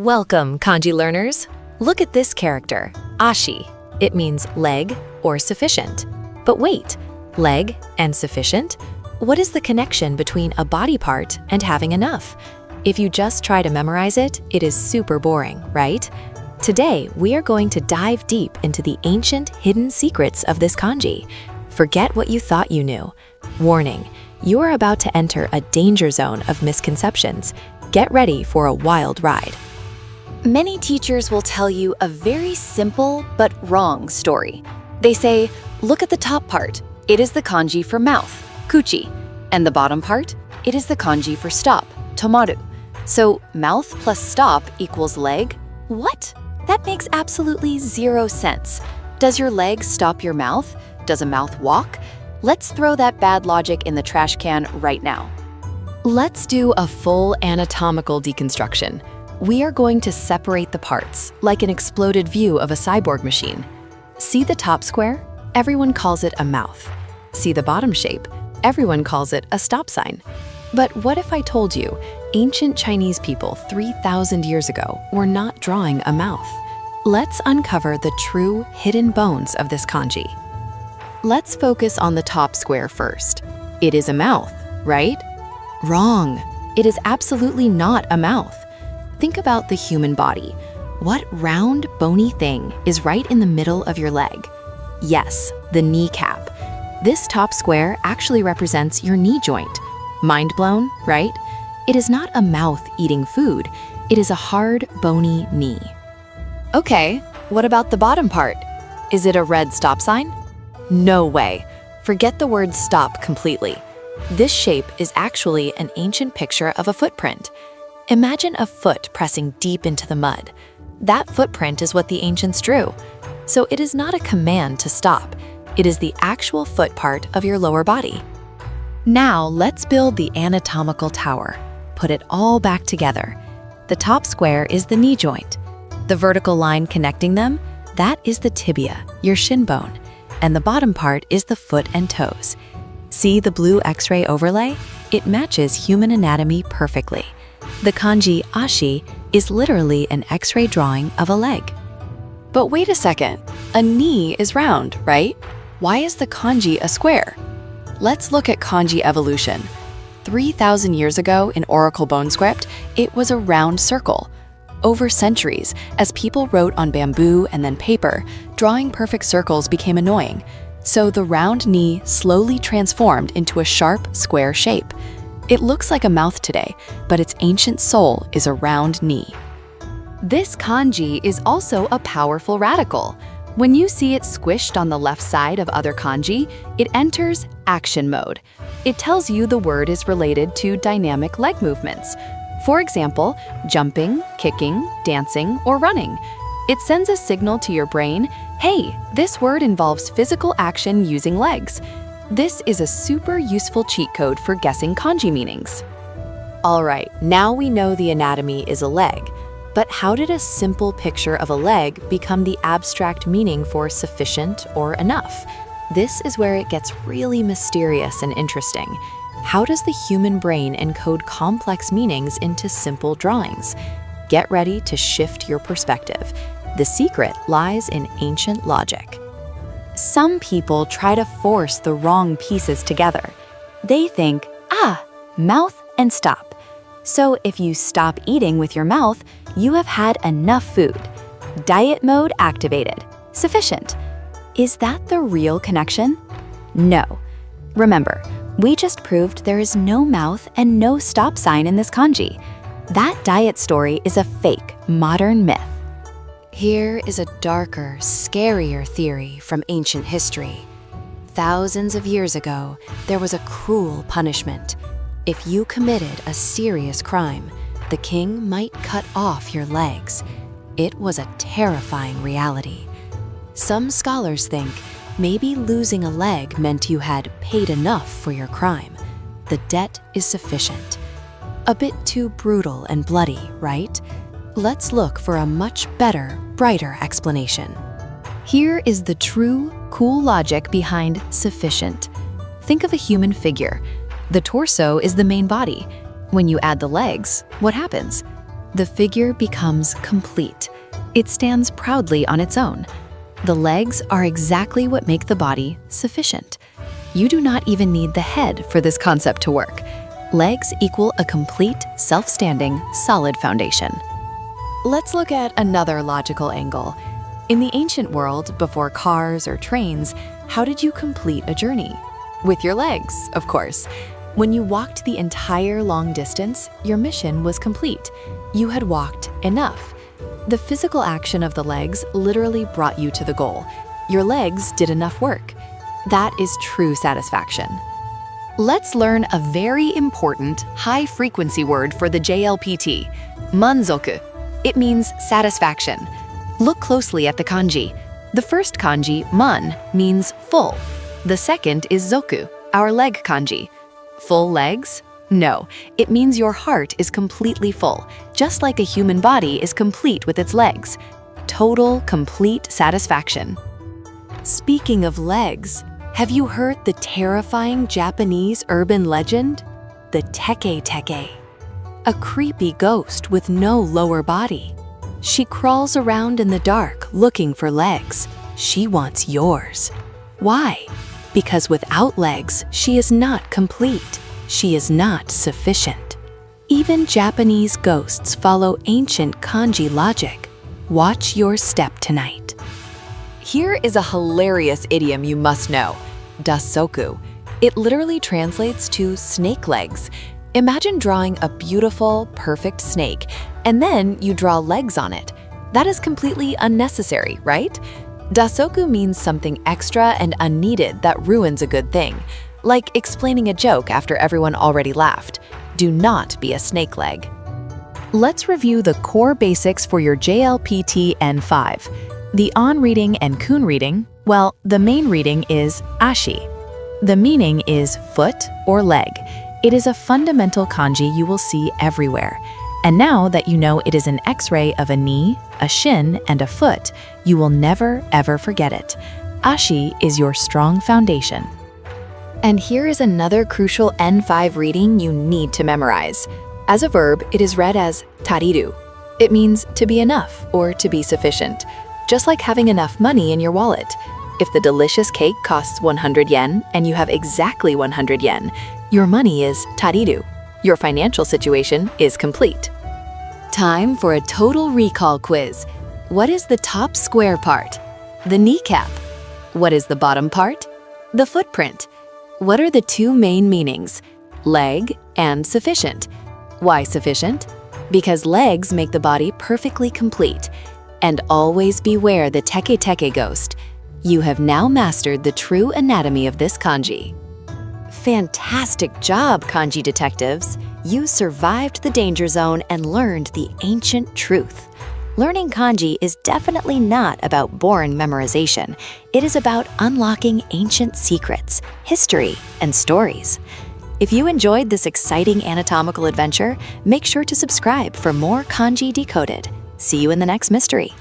Welcome, kanji learners. Look at this character, Ashi. It means leg or sufficient. But wait, leg and sufficient? What is the connection between a body part and having enough? If you just try to memorize it, it is super boring, right? Today, we are going to dive deep into the ancient hidden secrets of this kanji. Forget what you thought you knew. Warning, you are about to enter a danger zone of misconceptions. Get ready for a wild ride. Many teachers will tell you a very simple but wrong story. They say, look at the top part. It is the kanji for mouth, kuchi. And the bottom part? It is the kanji for stop, tomaru. So mouth plus stop equals leg? What? That makes absolutely zero sense. Does your leg stop your mouth? Does a mouth walk? Let's throw that bad logic in the trash can right now. Let's do a full anatomical deconstruction. We are going to separate the parts, like an exploded view of a cyborg machine. See the top square? Everyone calls it a mouth. See the bottom shape? Everyone calls it a stop sign. But what if I told you, ancient Chinese people 3,000 years ago were not drawing a mouth? Let's uncover the true hidden bones of this kanji. Let's focus on the top square first. It is a mouth, right? Wrong. It is absolutely not a mouth. Think about the human body. What round, bony thing is right in the middle of your leg? Yes, the kneecap. This top square actually represents your knee joint. Mind blown, right? It is not a mouth eating food. It is a hard, bony knee. Okay, what about the bottom part? Is it a red stop sign? No way. Forget the word stop completely. This shape is actually an ancient picture of a footprint. Imagine a foot pressing deep into the mud. That footprint is what the ancients drew. So it is not a command to stop. It is the actual foot part of your lower body. Now let's build the anatomical tower. Put it all back together. The top square is the knee joint. The vertical line connecting them, that is the tibia, your shin bone. And the bottom part is the foot and toes. See the blue X-ray overlay? It matches human anatomy perfectly. The kanji Ashi is literally an X-ray drawing of a leg. But wait a second, a knee is round, right? Why is the kanji a square? Let's look at kanji evolution. 3,000 years ago in Oracle bone script, it was a round circle. Over centuries, as people wrote on bamboo and then paper, drawing perfect circles became annoying. So the round knee slowly transformed into a sharp, square shape. It looks like a mouth today, but its ancient soul is a round knee. This kanji is also a powerful radical. When you see it squished on the left side of other kanji, it enters action mode. It tells you the word is related to dynamic leg movements. For example, jumping, kicking, dancing, or running. It sends a signal to your brain, hey, this word involves physical action using legs. This is a super useful cheat code for guessing kanji meanings. All right, now we know the anatomy is a leg. But how did a simple picture of a leg become the abstract meaning for sufficient or enough? This is where it gets really mysterious and interesting. How does the human brain encode complex meanings into simple drawings? Get ready to shift your perspective. The secret lies in ancient logic. Some people try to force the wrong pieces together. They think, mouth and stop. So if you stop eating with your mouth, you have had enough food. Diet mode activated. Sufficient. Is that the real connection? No. Remember, we just proved there is no mouth and no stop sign in this kanji. That diet story is a fake, modern myth. Here is a darker, scarier theory from ancient history. Thousands of years ago, there was a cruel punishment. If you committed a serious crime, the king might cut off your legs. It was a terrifying reality. Some scholars think maybe losing a leg meant you had paid enough for your crime. The debt is sufficient. A bit too brutal and bloody, right? Let's look for a much better, brighter explanation. Here is the true, cool logic behind sufficient. Think of a human figure. The torso is the main body. When you add the legs, what happens? The figure becomes complete. It stands proudly on its own. The legs are exactly what make the body sufficient. You do not even need the head for this concept to work. Legs equal a complete, self-standing, solid foundation. Let's look at another logical angle. In the ancient world, before cars or trains, how did you complete a journey? With your legs, of course. When you walked the entire long distance, your mission was complete. You had walked enough. The physical action of the legs literally brought you to the goal. Your legs did enough work. That is true satisfaction. Let's learn a very important, high-frequency word for the JLPT, Man-zoku. It means satisfaction. Look closely at the kanji. The first kanji, man, means full. The second is zoku, our leg kanji. Full legs? No, it means your heart is completely full, just like a human body is complete with its legs. Total, complete satisfaction. Speaking of legs, have you heard the terrifying Japanese urban legend? The teke-teke. A creepy ghost with no lower body. She crawls around in the dark looking for legs. She wants yours. Why? Because without legs, she is not complete. She is not sufficient. Even Japanese ghosts follow ancient kanji logic. Watch your step tonight. Here is a hilarious idiom you must know. Da-soku. It literally translates to snake legs. Imagine drawing a beautiful, perfect snake, and then you draw legs on it. That is completely unnecessary, right? Da-soku means something extra and unneeded that ruins a good thing, like explaining a joke after everyone already laughed. Do not be a snake leg. Let's review the core basics for your JLPT N5. The on reading and kun reading, well, the main reading is Ashi. The meaning is foot or leg. It is a fundamental kanji you will see everywhere. And now that you know it is an X-ray of a knee, a shin, and a foot, you will never, ever forget it. Ashi is your strong foundation. And here is another crucial N5 reading you need to memorize. As a verb, it is read as Ta-riru. It means to be enough or to be sufficient, just like having enough money in your wallet. If the delicious cake costs 100 yen and you have exactly 100 yen, your money is Ta-riru. Your financial situation is complete. Time for a total recall quiz. What is the top square part? The kneecap. What is the bottom part? The footprint. What are the two main meanings? Leg and sufficient. Why sufficient? Because legs make the body perfectly complete. And always beware the teke-teke ghost. You have now mastered the true anatomy of this kanji. Fantastic job, kanji detectives! You survived the danger zone and learned the ancient truth. Learning kanji is definitely not about boring memorization. It is about unlocking ancient secrets, history, and stories. If you enjoyed this exciting anatomical adventure, make sure to subscribe for more kanji decoded. See you in the next mystery.